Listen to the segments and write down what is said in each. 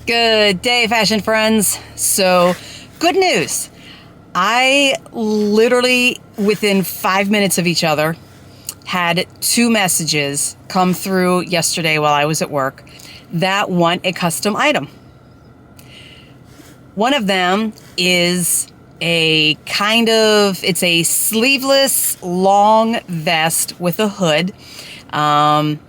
Good day, fashion friends. So, good news. I literally, within 5 minutes of each other, had 2 messages come through yesterday while I was at work that want a custom item. One of them is it's a sleeveless long vest with a hood. And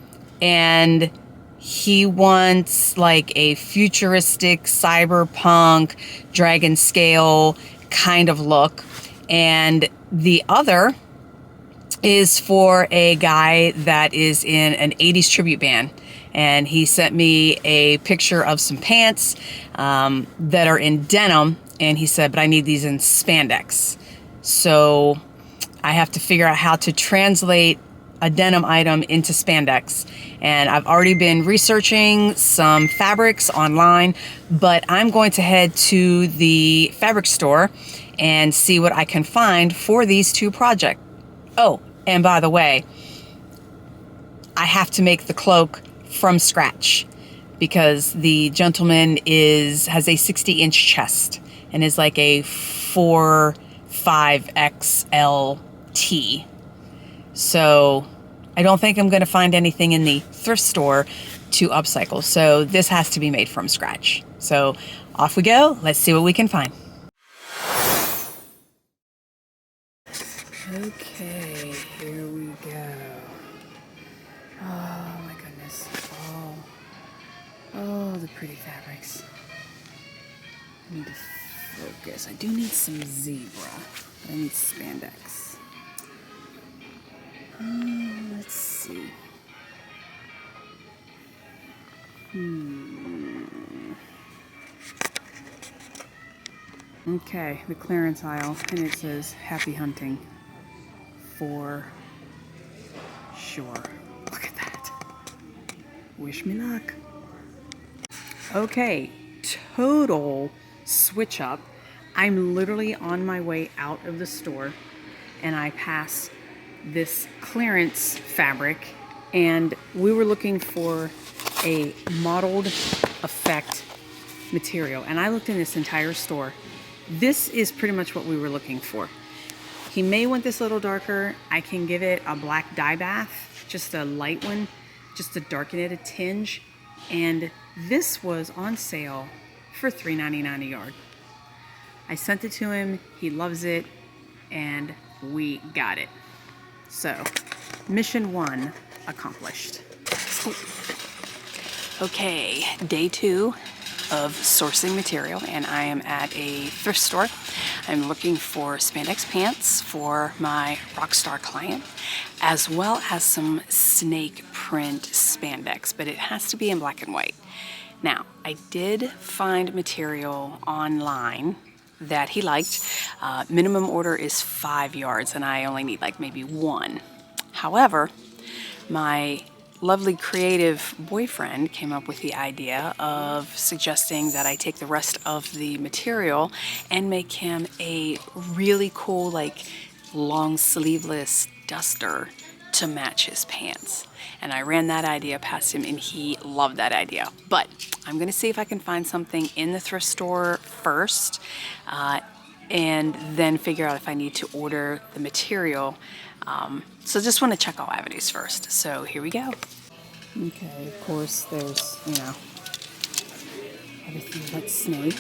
he wants like a futuristic cyberpunk dragon scale kind of look. And the other is for a guy that is in an 80s tribute band. And he sent me a picture of some pants that are in denim. And he said, but I need these in spandex. So I have to figure out how to translate a denim item into spandex. And I've already been researching some fabrics online, but I'm going to head to the fabric store and see what I can find for these 2 projects. Oh, and by the way, I have to make the cloak from scratch because the gentleman has a 60-inch chest and is like a 4-5 XL-T. So I don't think I'm going to find anything in the thrift store to upcycle. So this has to be made from scratch. So off we go. Let's see what we can find. Okay, here we go. Oh my goodness. Oh, the pretty fabrics. I need to focus. I do need some zebra, but I need spandex. Let's see. Okay, the clearance aisle, and it says happy hunting for sure. Look at that. Wish me luck. Okay, total switch up. I'm literally on my way out of the store and I pass this clearance fabric, and we were looking for a mottled effect material, and I looked in this entire store. This is pretty much what we were looking for. He may want this a little darker. I can give it a black dye bath, just a light one, just to darken it a tinge, and this was on sale for $3.99 a yard. I sent it to him, he loves it, and we got it. So, mission 1 accomplished. Okay, day 2 of sourcing material, and I am at a thrift store. I'm looking for spandex pants for my rockstar client, as well as some snake print spandex, but it has to be in black and white. Now, I did find material online that he liked. Minimum order is 5 yards, and I only need like maybe 1. However, my lovely creative boyfriend came up with the idea of suggesting that I take the rest of the material and make him a really cool, like, long sleeveless duster to match his pants. And I ran that idea past him and he loved that idea. But I'm gonna see if I can find something in the thrift store first and then figure out if I need to order the material. So just want to check all avenues first. So here we go. Okay, of course there's, everything but snake.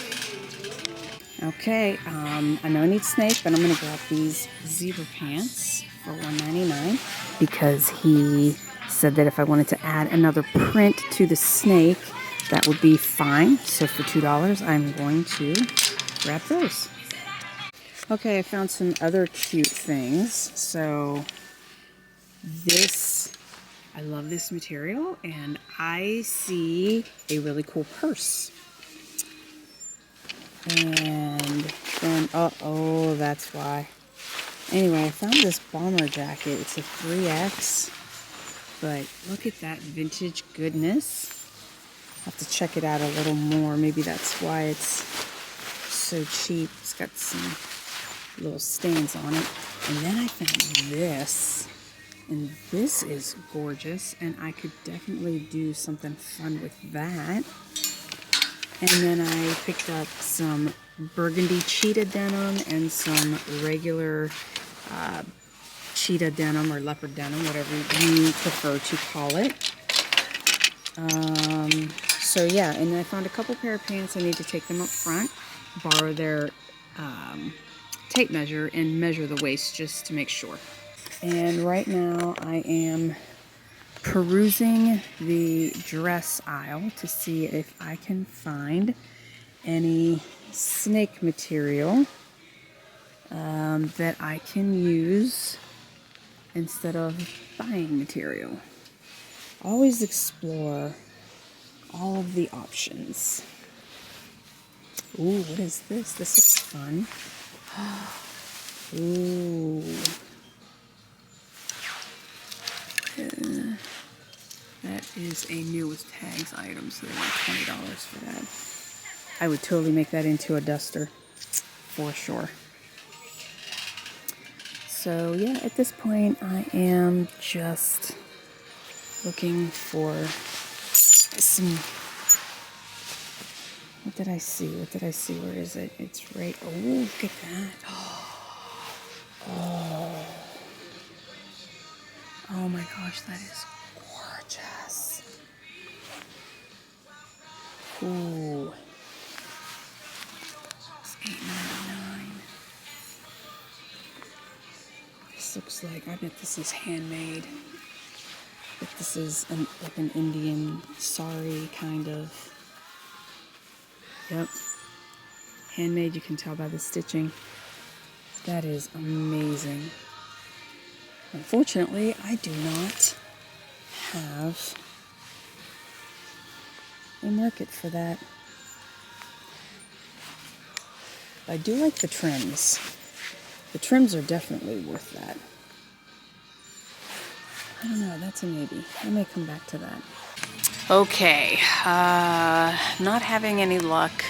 Okay, I know I need snake, but I'm gonna grab these zebra pants for $1.99 because he said that if I wanted to add another print to the snake, that would be fine. So for $2, I'm going to grab those. Okay, I found some other cute things. So I love this material, and I see a really cool purse. And then, oh, that's why. Anyway, I found this bomber jacket. It's a 3X, but look at that vintage goodness. I'll have to check it out a little more. Maybe that's why it's so cheap. It's got some little stains on it. And then I found this, and this is gorgeous, and I could definitely do something fun with that. And then I picked up some burgundy cheetah denim and some regular cheetah denim or leopard denim, whatever you prefer to call it. So yeah, and I found a couple pair of pants. I need to take them up front, borrow their tape measure, and measure the waist just to make sure. And right now I am perusing the dress aisle to see if I can find any snake material that I can use instead of buying material. Always explore all of the options. Ooh, what is this? This looks fun. Ooh. That is a new with tags item, so they want $20 for that. I would totally make that into a duster, for sure. So yeah, at this point, I am just looking for some... What did I see? What did I see? Where is it? It's right... Oh, look at that. Oh. Oh my gosh, that is gorgeous. Ooh. It's $8.99. This looks like... I bet this is handmade. But this is like an Indian sari kind of... Yep. Handmade, you can tell by the stitching. That is amazing. Unfortunately, I do not have a market for that. I do like the trims. The trims are definitely worth that. I don't know, that's a maybe. I may come back to that. Okay, not having any luck.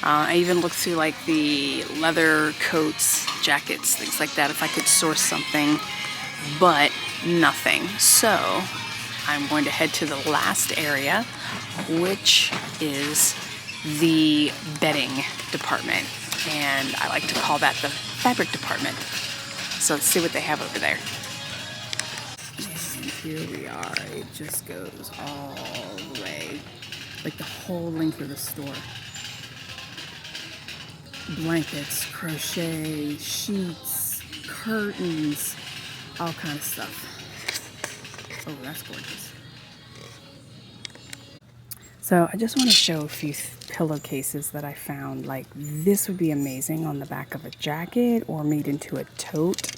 I even looked through like the leather coats, jackets, things like that, if I could source something, but nothing. So I'm going to head to the last area, which is the bedding department. And I like to call that the fabric department. So let's see what they have over there. And here we are. It just goes all the way, like the whole length of the store. Blankets, crochet, sheets, curtains, all kind of stuff. Oh, that's gorgeous. So I just want to show a few pillowcases that I found. Like, this would be amazing on the back of a jacket or made into a tote.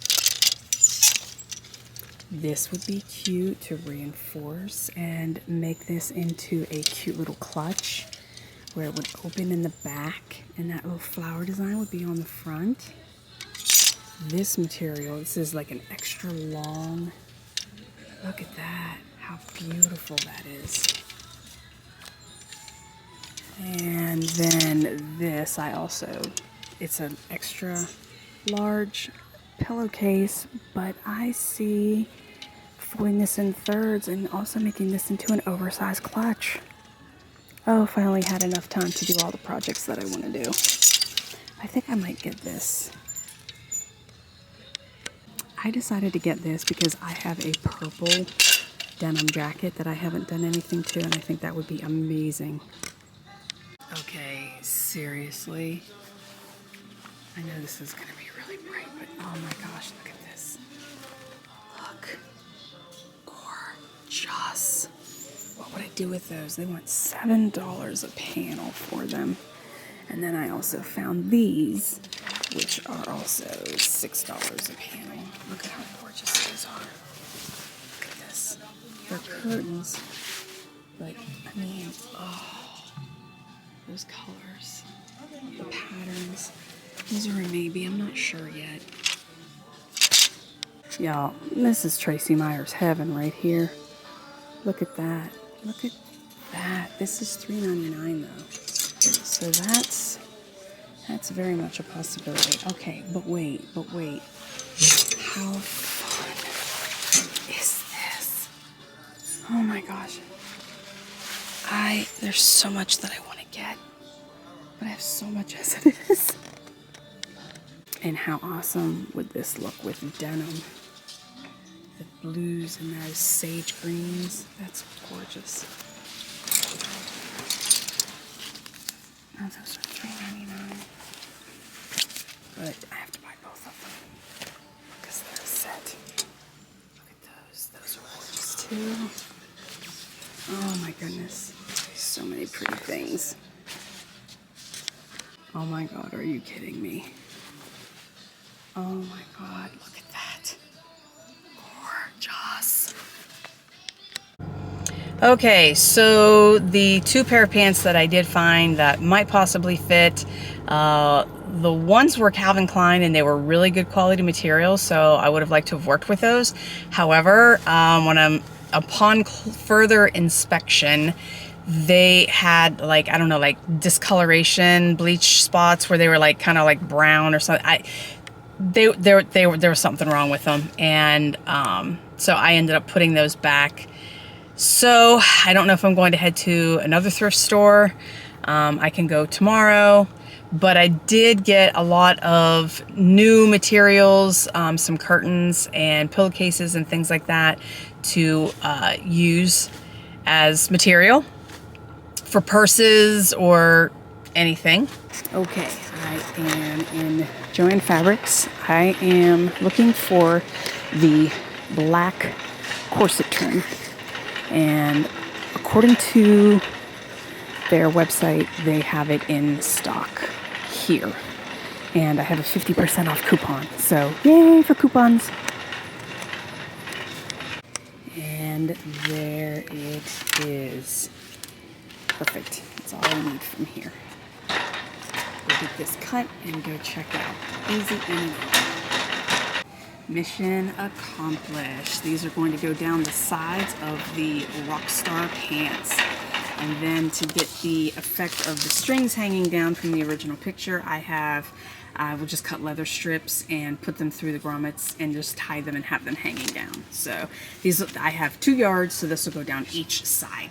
This would be cute to reinforce and make this into a cute little clutch where it would open in the back and that little flower design would be on the front. This material, this is like an extra long. Look at that, how beautiful that is. And then this, it's an extra large pillowcase, but I see folding this in thirds and also making this into an oversized clutch. Oh, if I only had enough time to do all the projects that I want to do. I think I might get this. I decided to get this because I have a purple denim jacket that I haven't done anything to, and I think that would be amazing. Okay, seriously. I know this is going to be really bright, but oh my gosh, look at this. Look. Gorgeous. What would I do with those? They want $7 a panel for them. And then I also found these, which are also $6 a panel. Look at how gorgeous these are. Look at this. They're curtains, but I mean, oh, those colors, the patterns. These are a maybe, I'm not sure yet. Y'all, this is Tracy Meyer's heaven right here. Look at that. Look at that. This is $3.99 though. So that's very much a possibility. Okay, but wait. How fun is this? Oh my gosh. There's so much that I want to get. but I have so much as it is. And how awesome would this look with denim? The blues and those sage greens. That's gorgeous. Oh, those are $3.99. But I have to buy both of them because they're a set. Look at those. Those are gorgeous too. Oh my goodness. So many pretty things. Oh my God, are you kidding me? Oh my God, look at that. Gorgeous. Okay, so the 2 pair of pants that I did find that might possibly fit, the ones were Calvin Klein and they were really good quality materials, so I would have liked to have worked with those. However, upon further inspection, they had like, I don't know, like discoloration, bleach spots where they were like kind of like brown or something. There was something wrong with them, and so I ended up putting those back. So I don't know if I'm going to head to another thrift store. I can go tomorrow, but I did get a lot of new materials, some curtains and pillowcases and things like that to use as material for purses or anything. Okay, I am in Joan Fabrics. I am looking for the black corset trim. And according to their website, they have it in stock here. And I have a 50% off coupon. So yay for coupons. And there it is. Perfect. That's all I need from here. We'll get this cut and go check it out. Easy and easy. Mission accomplished. These are going to go down the sides of the Rockstar pants. And then to get the effect of the strings hanging down from the original picture, I will just cut leather strips and put them through the grommets and just tie them and have them hanging down. So these, I have 2 yards, so this will go down each side.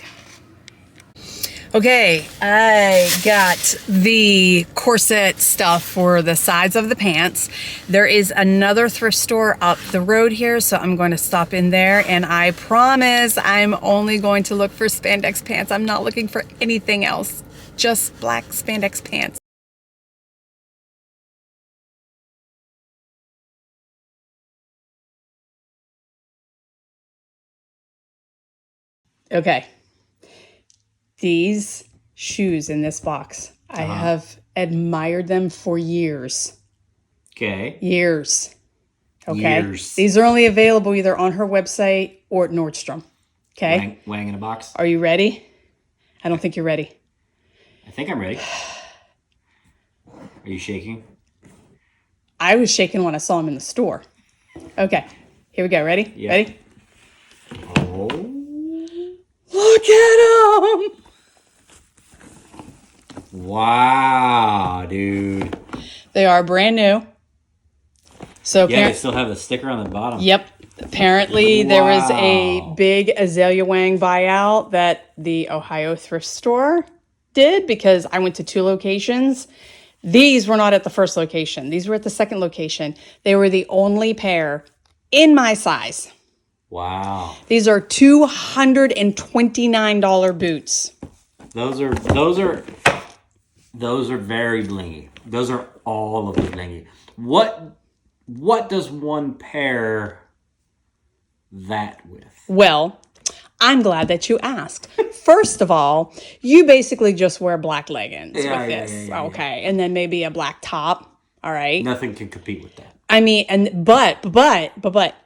Okay, I got the corset stuff for the sides of the pants. There is another thrift store up the road here, so I'm going to stop in there, and I promise I'm only going to look for spandex pants. I'm not looking for anything else, just black spandex pants. Okay. These shoes in this box, I have admired them for years. Okay. Years. Okay. Years. These are only available either on her website or at Nordstrom. Okay. Wang in a box. Are you ready? I don't think you're ready. I think I'm ready. Are you shaking? I was shaking when I saw them in the store. Okay. Here we go. Ready? Yeah. Ready? Oh. Look at them. Wow, dude. They are brand new. So yeah, they still have the sticker on the bottom. Yep. Apparently there was a big Azalea Wang buyout that the Ohio thrift store did, because I went to 2 locations. These were not at the first location. These were at the second location. They were the only pair in my size. Wow. These are $229 boots. Those are very blingy. Those are all of the blingy. What does one pair that with? Well, I'm glad that you asked. First of all, you basically just wear black leggings with this. Yeah. Okay. And then maybe a black top. All right. Nothing can compete with that. I mean, but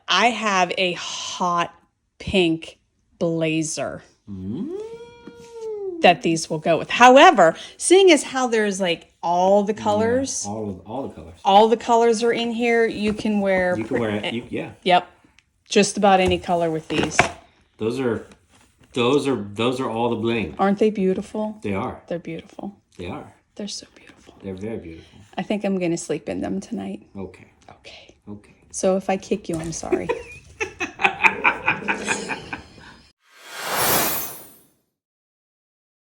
I have a hot pink blazer that these will go with. However, seeing as how there's like all the colors, all the colors are in here, you can wear. You can wear it. Yeah. Yep. Just about any color with these. Those are all the bling. Aren't they beautiful? They are. They're beautiful. They are. They're so beautiful. They're very beautiful. I think I'm going to sleep in them tonight. Okay. Okay. Okay. So if I kick you, I'm sorry.